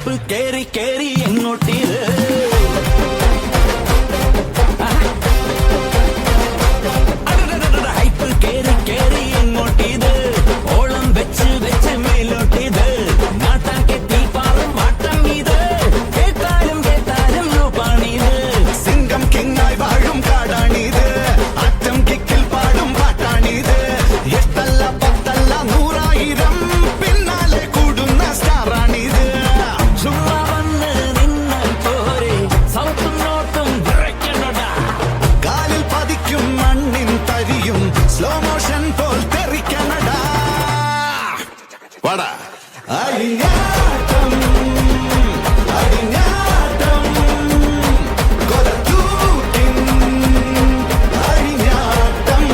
Hype കേറി കേറി എങ്ങോട്ടീത് hype കേറി കേറി എങ്ങോട്ടീത് ഓളം വെച്ച് വെച്ച് മേലോട്ടീത് നാട്ടാൻ കെട്ടി പാറും മാട്ടം ഇത് കേട്ടാലും കേട്ടാലും ലൂപ്പാണിത് സിംഗം കിങ്ങായി വാഴും കാടാണിത് അറ്റം കിക്കിൽ പാടും പാട്ടാണിത് എട്ടല്ല പത്തല്ല 100,000 പിന്നാലെ കൂടുന്ന സ്റ്റാറാണിത് ചുമ്മാ വന്ന് നിന്നാൽ പോരെ സൗത്തും നോട്ടും വിറയ്ക്കണടാ കാലിൽ പതിക്കും മണ്ണിൻ തരിയും സ്ലോ മോഷൻ പോൽ തെറിക്കണടാ വടാ അടിഞ്ഞാട്ടം അടിഞ്ഞാട്ടം കൊലത്തൂക്കിൻ അടിഞ്ഞാട്ടം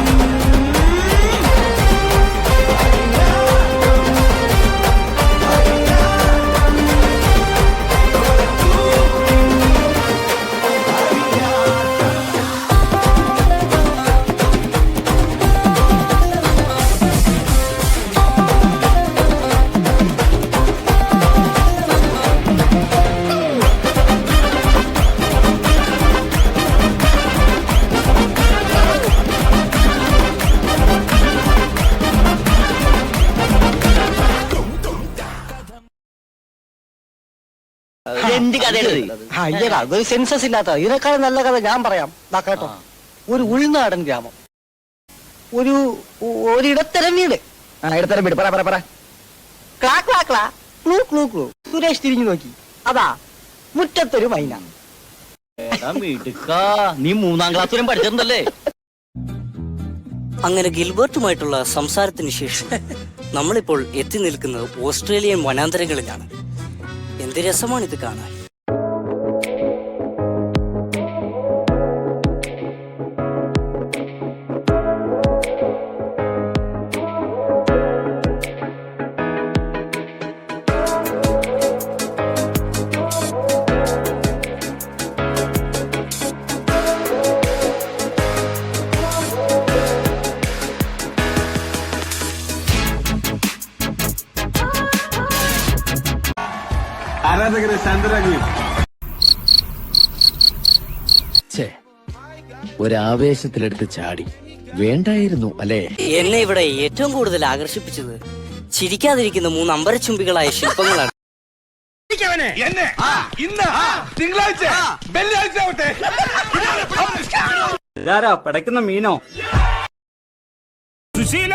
എന്ത് കഥയാണ് അതൊരു സെൻസസ് ഇല്ലാത്ത ഇതിനേക്കാളും നല്ല കഥ ഞാൻ പറയാം. കേട്ടോ, ഒരു ഉൾനാടൻ ഗ്രാമം, ഒരിടത്തരം വീട്. ഇടത്തരം വീട് പറ. ക്ലാ ക്ലാ ക്ലാ ക്ലൂ ക്ലൂ ക്ലൂ. സുരേഷ് തിരിഞ്ഞു നോക്കി, അതാ മുറ്റത്തൊരു മൈന. നീ 3ാം ക്ലാസ് വരെ പഠിച്ചിട്ടുണ്ടല്ലേ? അങ്ങനെ ഗിൽബർട്ടുമായിട്ടുള്ള സംസാരത്തിന് ശേഷം നമ്മളിപ്പോൾ എത്തി നിൽക്കുന്നത് ഓസ്ട്രേലിയൻ വനാന്തരങ്ങളിലാണ്. എന്ത് രസമാണിത് കാണാൻ. ആരാധകരെ ശാന്തരാകുകയും ഒരാവേശത്തിലെടുത്ത് ചാടി വേണ്ടായിരുന്നു അല്ലേ? എന്നെ ഇവിടെ ഏറ്റവും കൂടുതൽ ആകർഷിപ്പിച്ചത് ചിരിക്കാതിരിക്കുന്ന 3 അമ്പരച്ചുംബികളായ ശില്പങ്ങളാണ്. പടയ്ക്കുന്ന മീനോ? സുശീല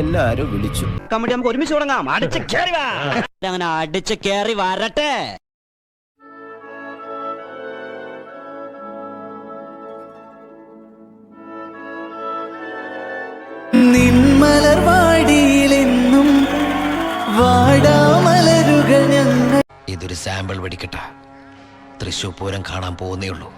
എല്ലാരും വിളിച്ചു. കമഡി നമുക്ക് ഒരുമിച്ച് തുടങ്ങാം. അങ്ങനെ അടിച്ച് കേറി വരട്ടെ. നിന്മലർവാടിയിലെന്നും വാടാമലരുകൾ ഞങ്ങൾ. ഇതൊരു സാമ്പിൾ വെടിക്കട്ട. തൃശൂർ പൂരം കാണാൻ പോകുന്നേ ഉള്ളൂ.